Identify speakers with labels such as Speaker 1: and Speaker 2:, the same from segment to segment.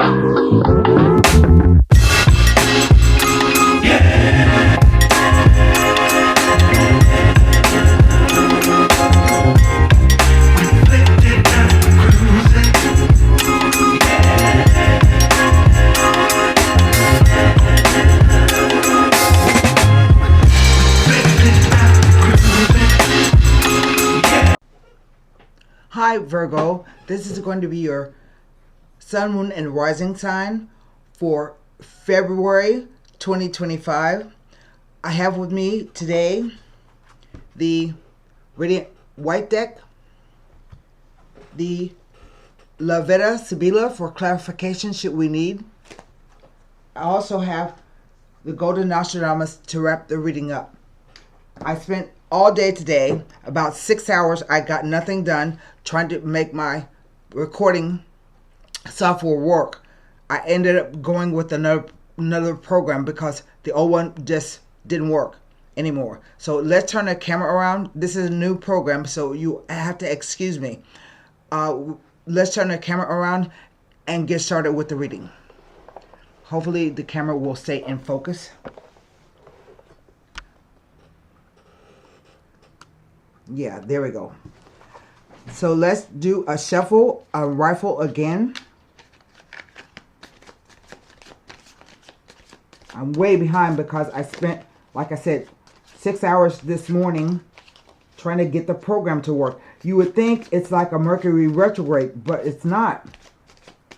Speaker 1: Hi Virgo, this is going to be your sun, moon, and rising sign for February 2025. I have with me today the Radiant White deck, the La Veda Sibila for clarification should we need. I also have the Golden Nostradamus to wrap the reading up. I spent all day today, about 6 hours. I got nothing done trying to make my recording software work. I ended up going with another program because the old one just didn't work anymore. So let's turn the camera around. This is a new program, so you have to excuse me. Let's turn the camera around and get started with the reading. Hopefully the camera will stay in focus. Yeah, there we go. So let's do a shuffle, a rifle again. I'm way behind because I spent, like I said, 6 hours this morning trying to get the program to work. You would think it's like a Mercury retrograde, but it's not.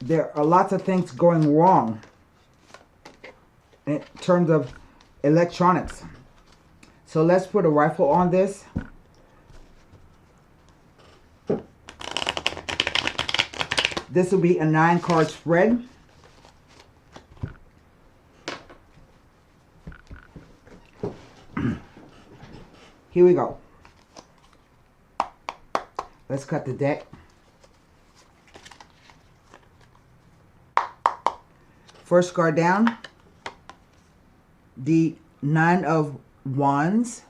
Speaker 1: There are lots of things going wrong in terms of electronics. So let's put a rifle on this. This will be a 9-card spread. Here we go. Let's cut the deck. First card down, the 9 of Wands.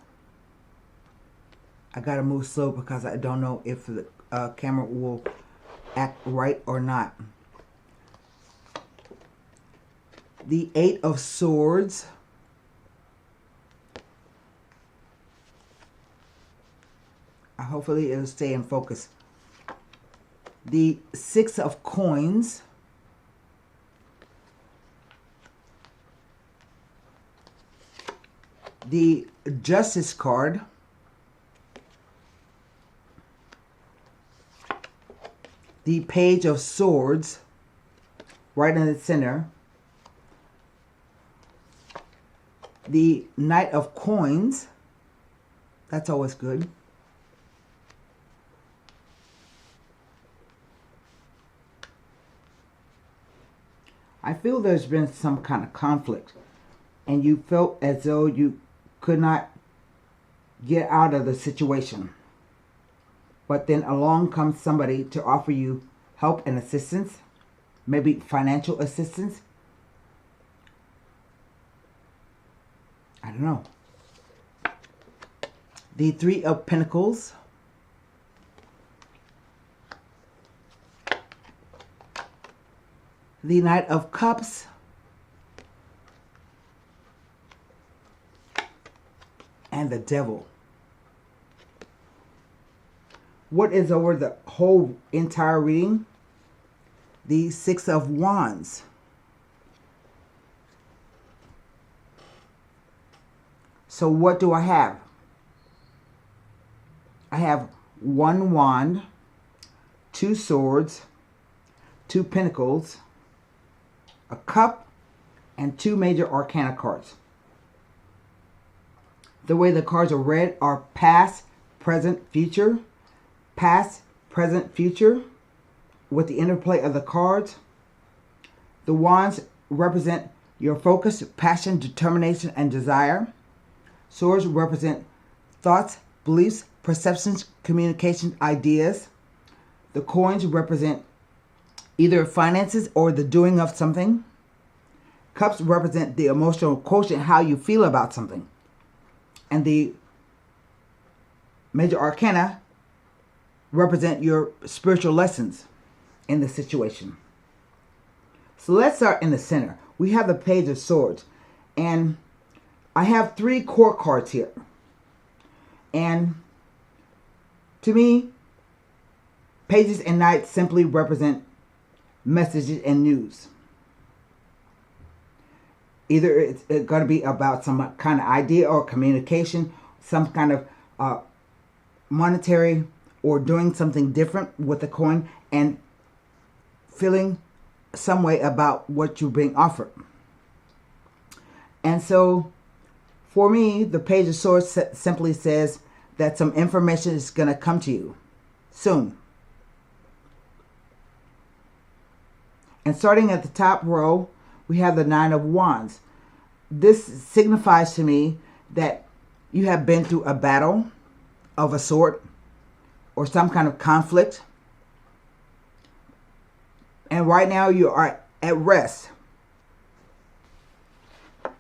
Speaker 1: I gotta move slow because I don't know if the camera will act right or not. The 8 of Swords. Hopefully it'll stay in focus. The 6 of Coins. The Justice card. The Page of Swords, right in the center. The Knight of Coins. That's always good. I feel there's been some kind of conflict, and you felt as though you could not get out of the situation. But then along comes somebody to offer you help and assistance, maybe financial assistance. I don't know. The 3 of Pentacles. The Knight of Cups. And the Devil. What is over the whole entire reading? The 6 of Wands. So what do I have? I have 1 wand, 2 swords, 2 pentacles, a cup, and 2 major arcana cards. The way the cards are read are past, present, future. Past, present, future, with the interplay of the cards. The wands represent your focus, passion, determination, and desire. Swords represent thoughts, beliefs, perceptions, communication, ideas. The coins represent either finances or the doing of something. Cups represent the emotional quotient, how you feel about something. And the major arcana represent your spiritual lessons in the situation. So let's start in the center. We have the Page of Swords. And I have 3 court cards here. And to me, pages and knights simply represent messages and news. Either it's going to be about some kind of idea or communication, some kind of monetary, or doing something different with the coin and feeling some way about what you're being offered. And so for me, the Page of Swords simply says that some information is going to come to you soon. And starting at the top row, we have the 9 of Wands. This signifies to me that you have been through a battle of a sort or some kind of conflict. And right now you are at rest.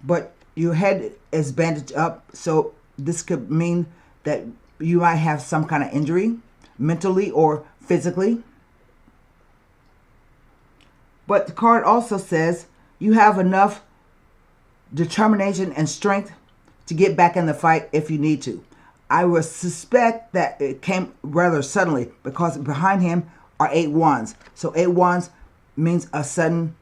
Speaker 1: But your head is bandaged up, so this could mean that you might have some kind of injury, mentally or physically. But the card also says you have enough determination and strength to get back in the fight if you need to. I would suspect that it came rather suddenly because behind him are 8 wands. So 8 wands means a sudden,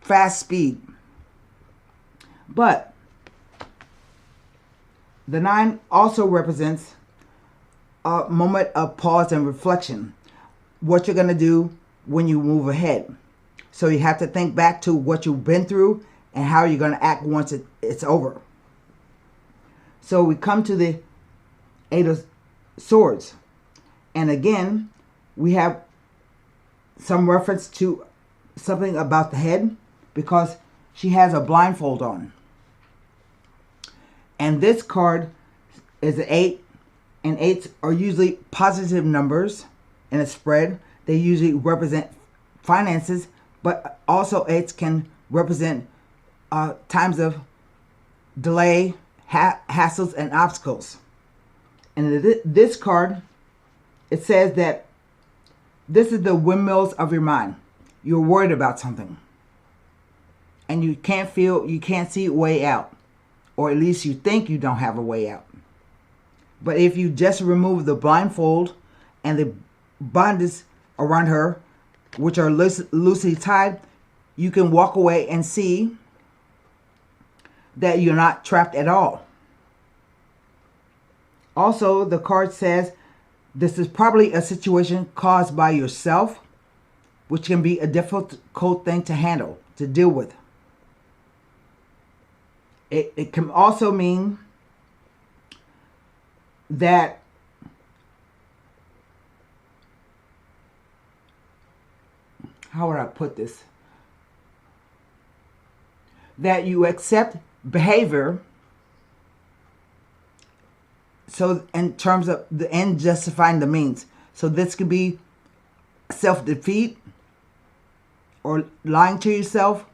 Speaker 1: fast speed. But the 9 also represents a moment of pause and reflection. What you're going to do when you move ahead. So you have to think back to what you've been through and how you're going to act once it's over. So we come to the 8 of Swords. And again, we have some reference to something about the head because she has a blindfold on. And this card is an 8. And 8s are usually positive numbers in a spread. They usually represent finances, but also 8s can represent times of delay, hassles, and obstacles. And this card, it says that this is the windmills of your mind. You're worried about something, and you can't see a way out, or at least you think you don't have a way out. But if you just remove the blindfold and the bondage around her, which are loosely tied, you can walk away and see that you're not trapped at all. Also, the card says this is probably a situation caused by yourself, which can be a difficult thing to handle, to deal with. It can also mean that how would I put this? That you accept behavior, so in terms of the end justifying the means. So this could be self-defeat or lying to yourself,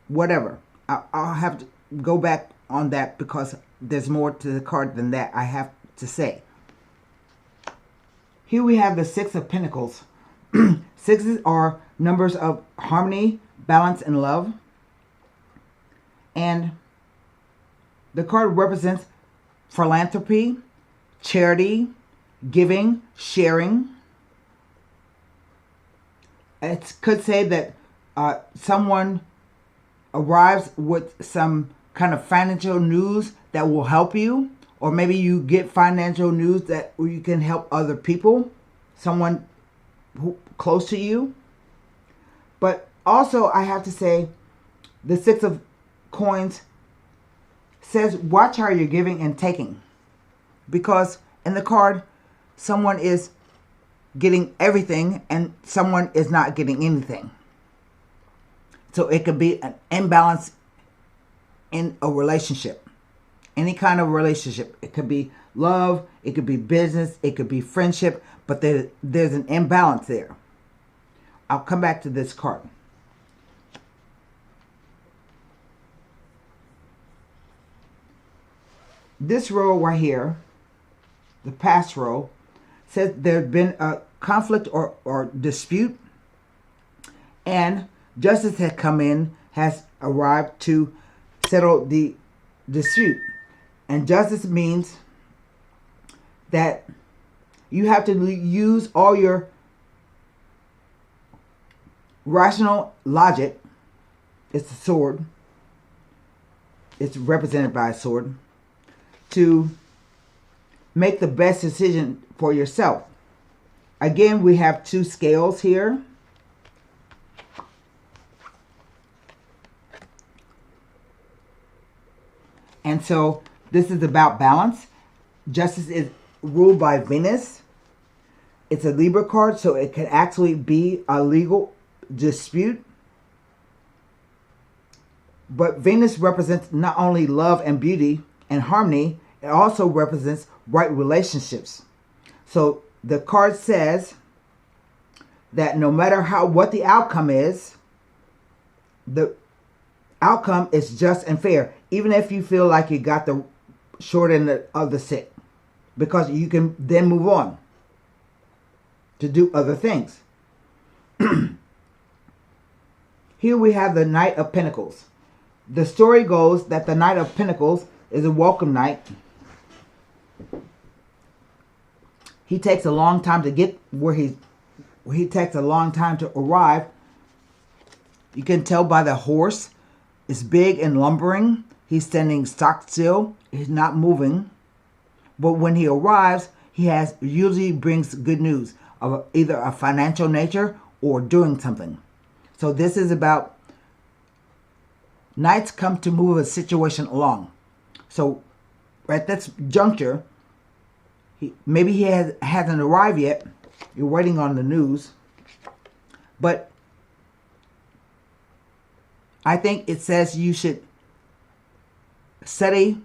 Speaker 1: whatever. I'll have to go back on that because there's more to the card than that I have to say. Here we have the 6 of Pentacles. 6s are numbers of harmony, balance, and love. And the card represents philanthropy, charity, giving, sharing. It could say that someone arrives with some kind of financial news that will help you, or maybe you get financial news that you can help other people, someone close to you. But also I have to say the 6 of Coins says watch how you're giving and taking, because in the card someone is getting everything and someone is not getting anything. So it could be an imbalance in a relationship, any kind of relationship. It could be love, it could be business, it could be friendship, but there's an imbalance there. I'll come back to this card. This row right here, the past row, says there's been conflict or dispute, and justice has come in, has arrived to settle the dispute. And justice means that you have to use all your rational logic. It's a sword. It's represented by a sword, to make the best decision for yourself. Again, we have two scales here. And so this is about balance. Justice is ruled by Venus. It's a Libra card, so it can actually be a legal dispute. But Venus represents not only love and beauty and harmony, it also represents right relationships. So the card says that no matter what the outcome is, the outcome is just and fair, even if you feel like you got the short end of the stick, because you can then move on to do other things. Here we have the Knight of Pentacles. The story goes that the Knight of Pentacles is a welcome knight. He takes a long time to get where he takes a long time to arrive. You can tell by the horse. It's big and lumbering. He's standing stock still. He's not moving. But when he arrives, he usually brings good news of either a financial nature or doing something. So this is about knights come to move a situation along. So at this juncture, maybe he hasn't arrived yet. You're waiting on the news. But I think it says you should study,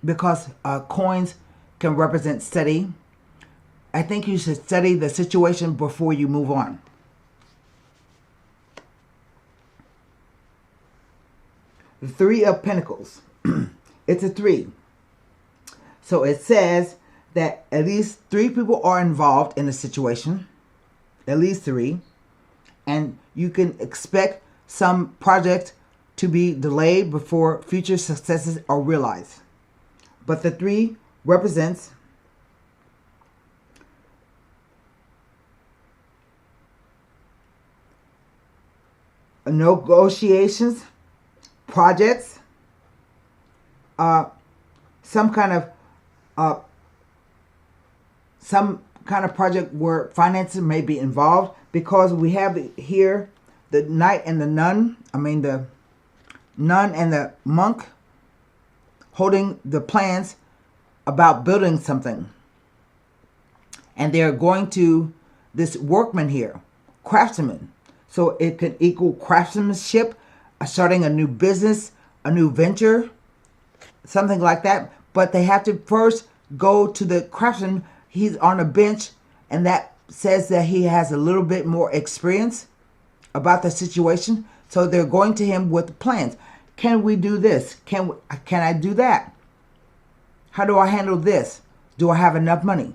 Speaker 1: because coins can represent study. I think you should study the situation before you move on. The Three of Pentacles. It's a 3. So it says that at least 3 people are involved in a situation. At least 3. And you can expect some project to be delayed before future successes are realized. But the 3 represents negotiations, projects, some kind of project where finances may be involved, because we have here the knight and the nun. The nun and the monk holding the plans about building something. And they're going to this workman here, craftsman. So it could equal craftsmanship, starting a new business, a new venture, something like that. But they have to first go to the craftsman. He's on a bench, and that says that he has a little bit more experience about the situation. So they're going to him with plans. Can we do this? Can I do that? How do I handle this? Do I have enough money?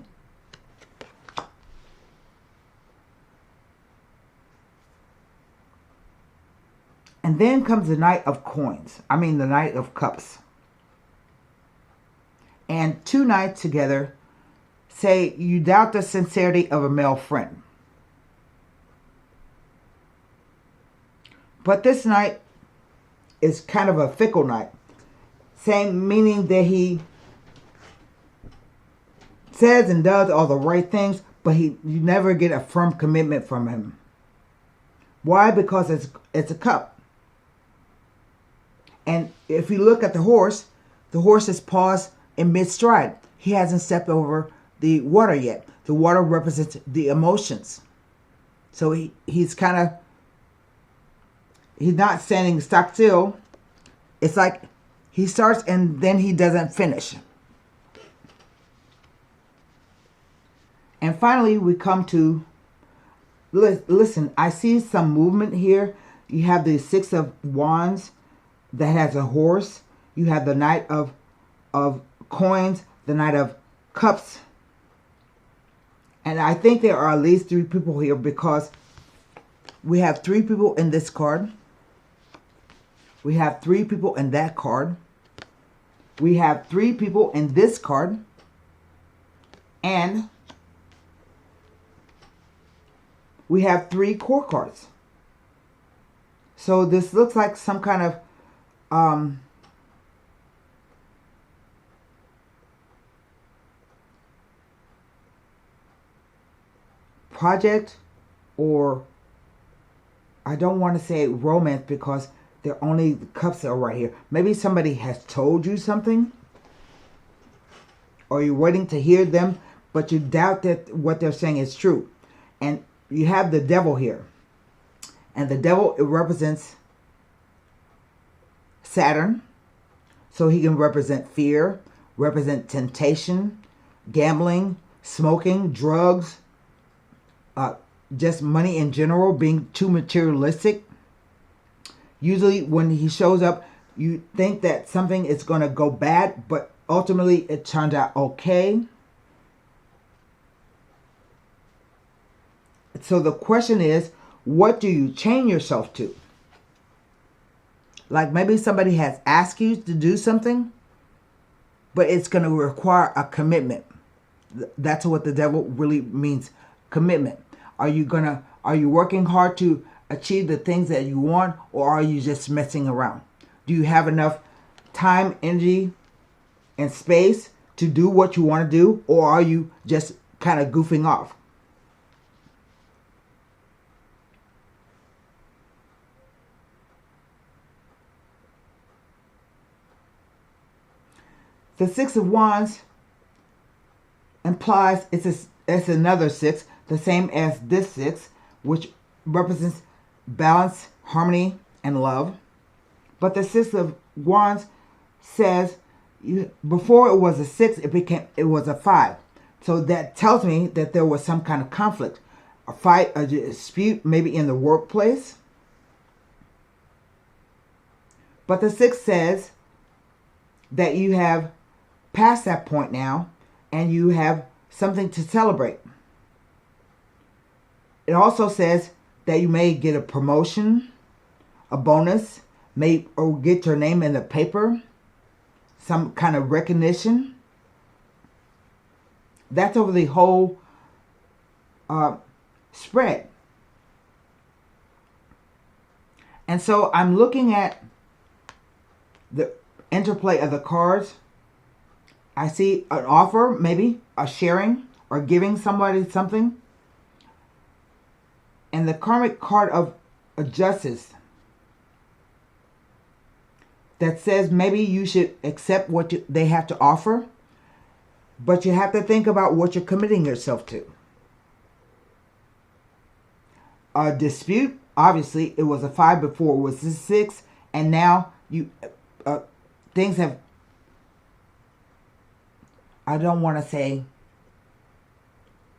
Speaker 1: And then comes the Knight of Coins. The Knight of Cups. And 2 knights together say you doubt the sincerity of a male friend. But this knight is kind of a fickle knight. Meaning that he says and does all the right things, but you never get a firm commitment from him. Why? Because it's a cup. And if you look at the horse is paused in mid-stride. He hasn't stepped over the water yet. The water represents the emotions. So he's not standing stock still. It's like he starts and then he doesn't finish. And finally, we come to, listen, I see some movement here. You have the 6 of Wands that has a horse. You have the Knight of Coins, the Knight of Cups. And I think there are at least 3 people here because we have 3 people in this card. We have 3 people in that card. We have 3 people in this card. And we have 3 core cards. So this looks like some kind of project, or I don't want to say romance because they're only the cups are right here. Maybe somebody has told you something, or you're waiting to hear them, but you doubt that what they're saying is true. And you have the devil here. And the devil, it represents Saturn. So he can represent fear, represent temptation, gambling, smoking, drugs, just money in general, being too materialistic. Usually when he shows up, you think that something is going to go bad, but ultimately it turned out okay. So the question is, what do you chain yourself to? Like maybe somebody has asked you to do something, but it's going to require a commitment. That's what the devil really means, commitment. Are you working hard to achieve the things that you want, or are you just messing around? Do you have enough time, energy, and space to do what you want to do, or are you just kind of goofing off? The 6 of Wands implies it's another 6, the same as this 6, which represents balance, harmony, and love. But the 6 of Wands says before it was a 6, it was a 5. So that tells me that there was some kind of conflict, a fight, a dispute, maybe in the workplace. But the 6 says that you have passed that point now, and you have something to celebrate. It also says that you may get a promotion, a bonus, or get your name in the paper, some kind of recognition. That's over the whole spread. And so I'm looking at the interplay of the cards. I see an offer, maybe a sharing or giving somebody something. And the karmic card of a justice that says maybe you should accept what they have to offer, but you have to think about what you're committing yourself to. A dispute, obviously, it was a 5 before, it was a 6, and now things have, I don't want to say,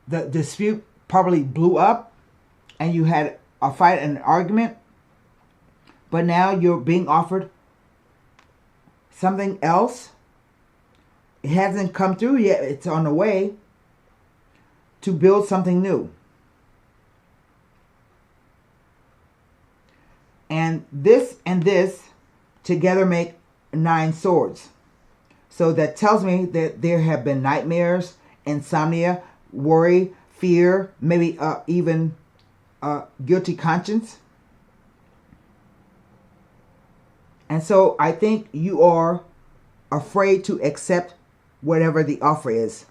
Speaker 1: the dispute probably blew up and you had a fight and an argument, but now you're being offered something else. It hasn't come through yet. It's on the way to build something new. And this together make 9 swords. So that tells me that there have been nightmares, insomnia, worry, fear, maybe even guilty conscience. And so I think you are afraid to accept whatever the offer is.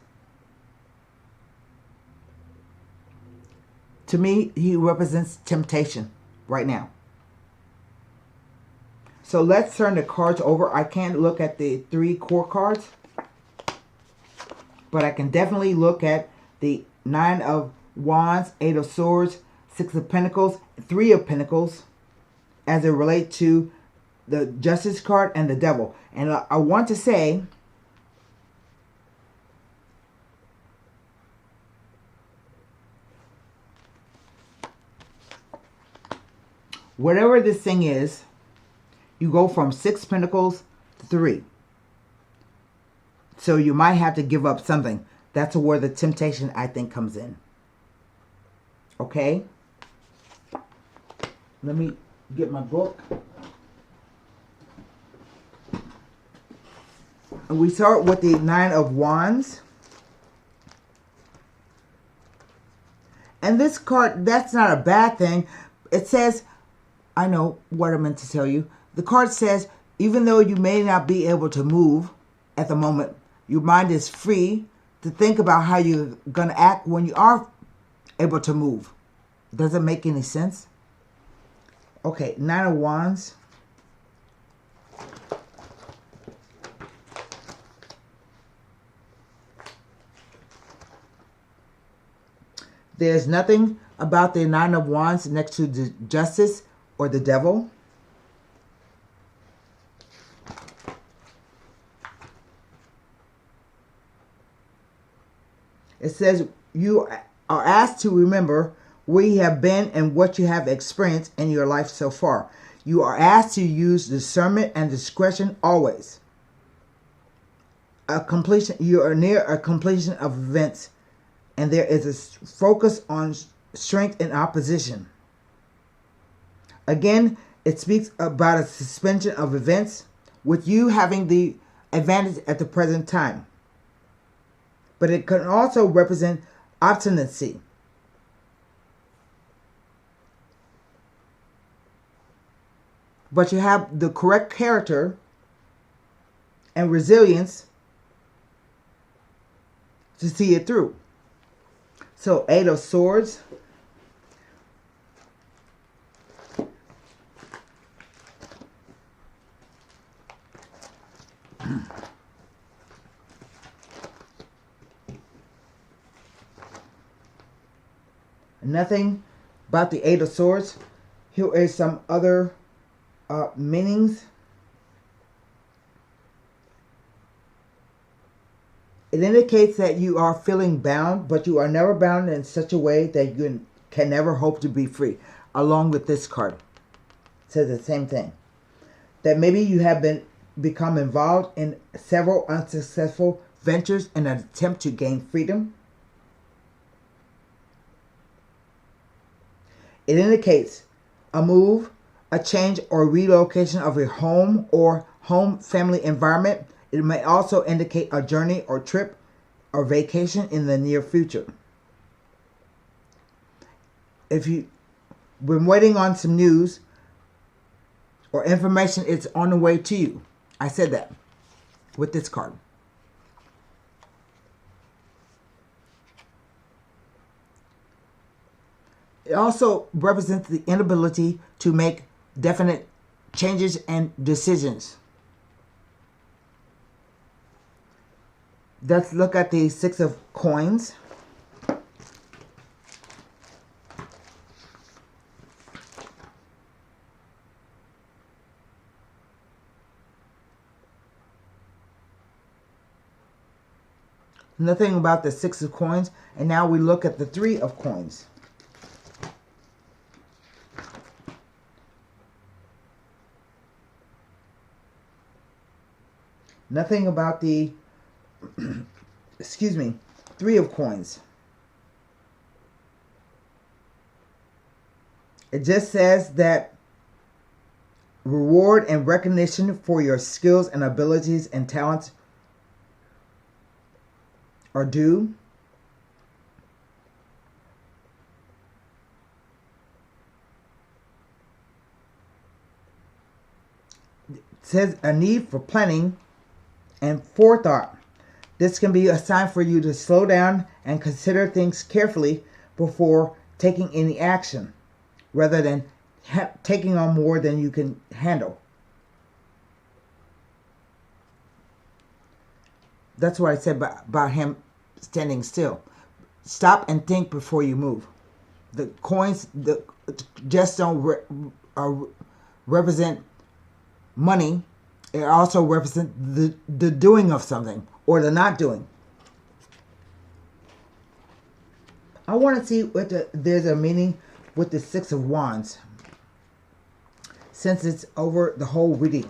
Speaker 1: To me, he represents temptation right now. So let's turn the cards over. I can't look at the 3 core cards, but I can definitely look at the 9 of Wands, 8 of Swords, 6 of Pentacles, 3 of Pentacles as it relates to the Justice card and the Devil. And I want to say whatever this thing is, you go from 6 Pentacles to 3. So you might have to give up something. That's where the temptation, I think, comes in. Okay? Let me get my book. And we start with the Nine of Wands. And this card, that's not a bad thing. It says, I know what I meant to tell you. The card says, even though you may not be able to move at the moment, your mind is free to think about how you're going to act when you are able to move. Does it make any sense? Okay, Nine of Wands. There's nothing about the Nine of Wands next to the Justice or the Devil. It says you are asked to remember where you have been and what you have experienced in your life so far. You are asked to use discernment and discretion always. You are near a completion of events, and there is a focus on strength and opposition. Again, it speaks about a suspension of events, with you having the advantage at the present time. But it can also represent obstinacy. But you have the correct character and resilience to see it through. So, Eight of Swords. Nothing about the Eight of Swords. Here is some other meanings. It indicates that you are feeling bound, but you are never bound in such a way that you can never hope to be free. Along with this card, it says the same thing. That maybe you have become involved in several unsuccessful ventures in an attempt to gain freedom. It indicates a move, a change or relocation of your home or home family environment. It may also indicate a journey or trip or vacation in the near future. If you've been waiting on some news or information, it's on the way to you. I said that with this card. It also represents the inability to make definite changes and decisions. Let's look at the Six of Coins. Nothing about the Six of Coins. And now we look at the Three of Coins. Nothing about the Three of Coins. It just says that reward and recognition for your skills and abilities and talents are due. It says a need for planning and forethought. This can be a sign for you to slow down and consider things carefully before taking any action, rather than taking on more than you can handle. That's what I said about him standing still. Stop and think before you move. The coins just don't represent money. It also represents the doing of something or the not doing. I want to see what there's a meaning with the Six of Wands, since it's over the whole reading.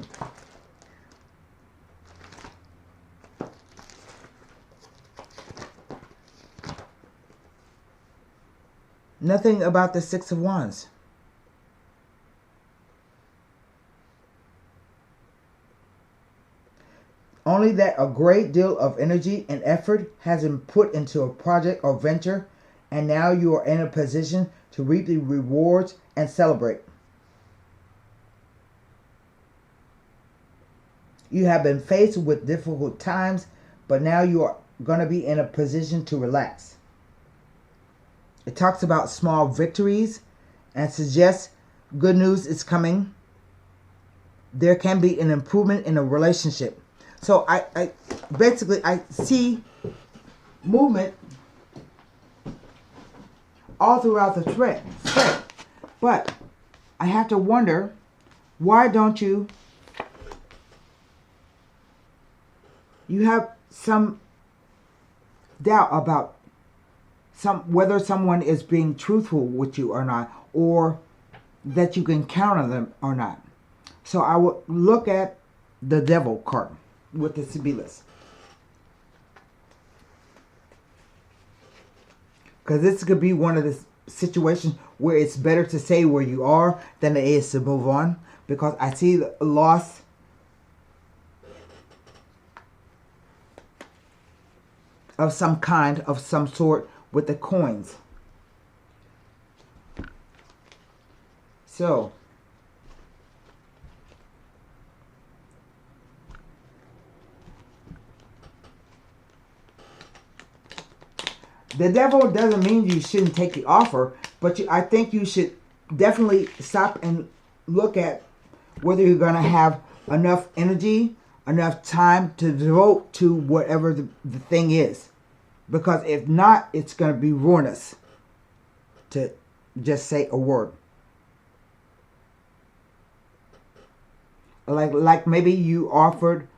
Speaker 1: Nothing about the Six of Wands. Only that a great deal of energy and effort has been put into a project or venture, and now you are in a position to reap the rewards and celebrate. You have been faced with difficult times, but now you are going to be in a position to relax. It talks about small victories and suggests good news is coming. There can be an improvement in a relationship. So I basically see movement all throughout the thread. But I have to wonder, why don't you have some doubt about whether someone is being truthful with you or not, or that you can count on them or not. So I will look at the Devil card with the Sibyllus, because this could be one of the situations where it's better to stay where you are than it is to move on, because I see the loss of some kind, of some sort, with the coins. So the Devil doesn't mean you shouldn't take the offer, but I think you should definitely stop and look at whether you're going to have enough energy, enough time to devote to whatever the thing is. Because if not, it's going to be ruinous to just say a word. Like maybe you offered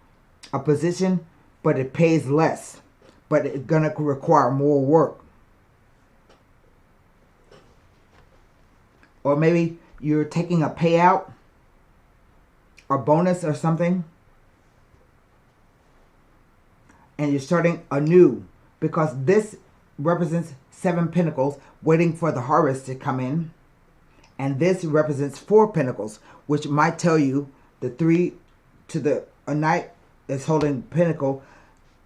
Speaker 1: a position, but it pays less, but it's going to require more work. Or maybe you're taking a payout, a bonus or something, and you're starting anew, because this represents 7 pentacles waiting for the harvest to come in, and this represents 4 pentacles, which might tell you the 3 to the knight is holding pentacle.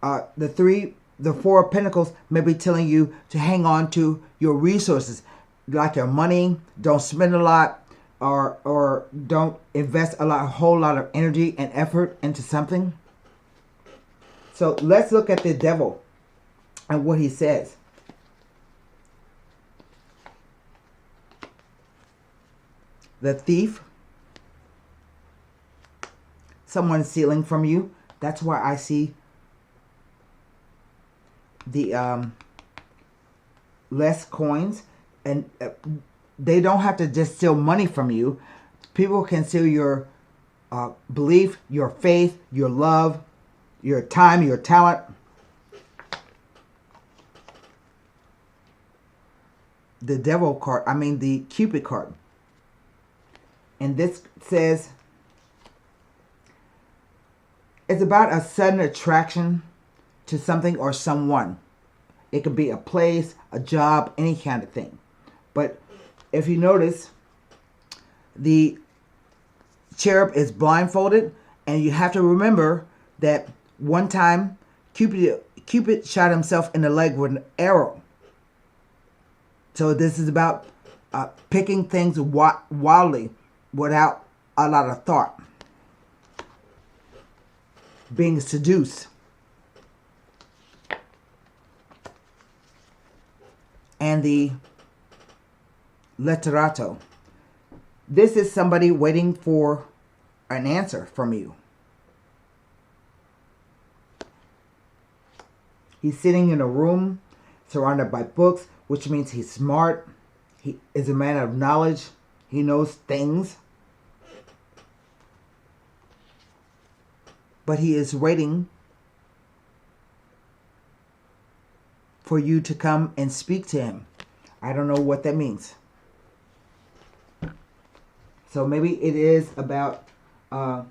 Speaker 1: The 4 pentacles may be telling you to hang on to your resources, like your money. Don't spend a lot, or don't invest a whole lot of energy and effort into something. So let's look at the Devil and what he says. The Thief. Someone stealing from you. That's why I see the less coins. And they don't have to just steal money from you. People can steal your belief, your faith, your love, your time, your talent. The Devil card, the Cupid card. And this says it's about a sudden attraction to something or someone. It could be a place, a job, any kind of thing. But if you notice, the cherub is blindfolded, and you have to remember that one time Cupid shot himself in the leg with an arrow. So this is about picking things wildly without a lot of thought. Being seduced. And the Letterato. This is somebody waiting for an answer from you. He's sitting in a room surrounded by books, which means he's smart. He is a man of knowledge. He knows things. But he is waiting for you to come and speak to him. I don't know what that means. So maybe it is about a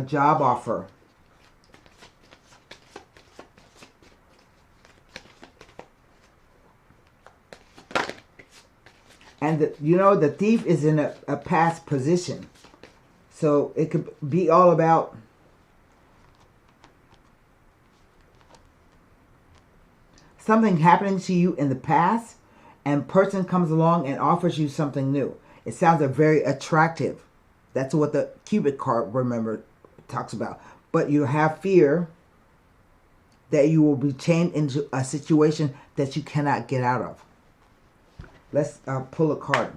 Speaker 1: job offer. And the thief is in a past position. So it could be all about something happening to you in the past, and person comes along and offers you something new. It sounds very attractive. That's what the Cupid card, remember, talks about. But you have fear that you will be chained into a situation that you cannot get out of. Let's pull a card.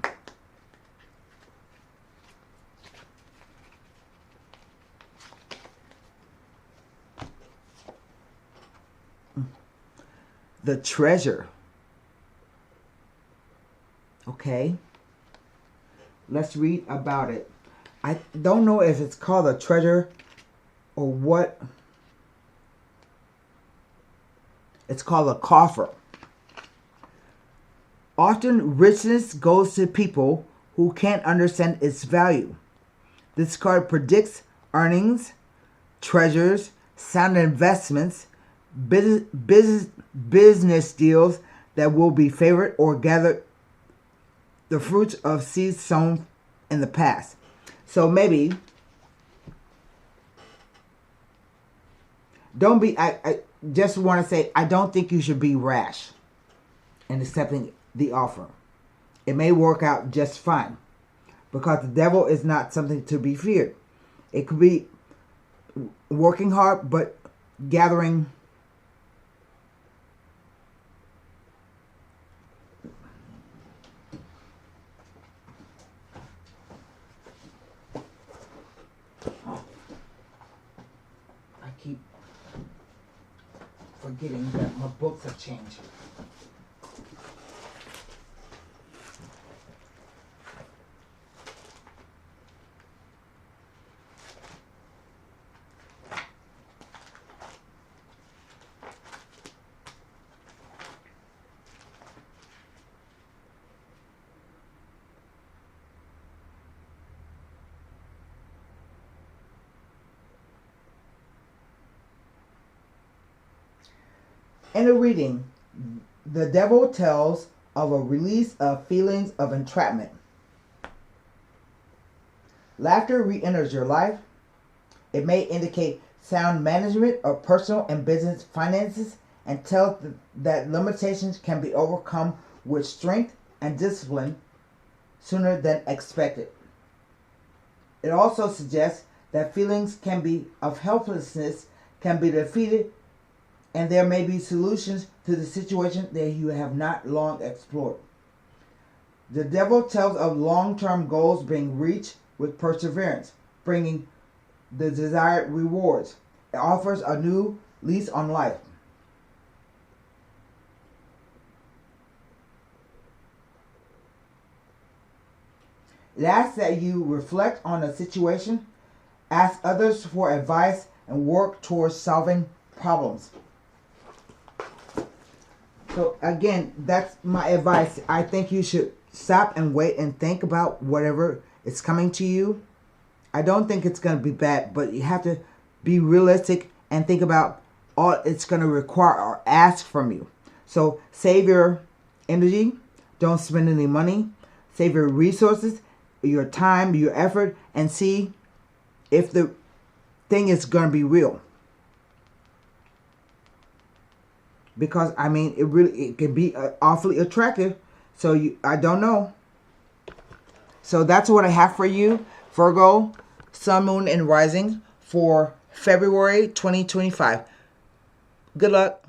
Speaker 1: The Treasure. Okay. Let's read about it. I don't know if it's called a treasure or what. It's called a coffer. Often richness goes to people who can't understand its value. This card predicts earnings, treasures, sound investments, business deals that will be favored or gather the fruits of seeds sown in the past. So maybe don't be, I just want to say, I don't think you should be rash in accepting the offer. It may work out just fine because the devil is not something to be feared. It could be working hard but gathering forgetting that my books have changed. In a reading, the devil tells of a release of feelings of entrapment. Laughter re-enters your life. It may indicate sound management of personal and business finances and tells that limitations can be overcome with strength and discipline sooner than expected. It also suggests that feelings of helplessness can be defeated, and there may be solutions to the situation that you have not long explored. The devil tells of long-term goals being reached with perseverance, bringing the desired rewards. It offers a new lease on life. It asks that you reflect on the situation, ask others for advice, and work towards solving problems. So again, that's my advice. I think you should stop and wait and think about whatever is coming to you. I don't think it's going to be bad, but you have to be realistic and think about all it's going to require or ask from you. So save your energy. Don't spend any money. Save your resources, your time, your effort, and see if the thing is going to be real. Because, I mean, it can be awfully attractive. So, I don't know. So, that's what I have for you, Virgo, Sun, Moon, and Rising for February 2025. Good luck.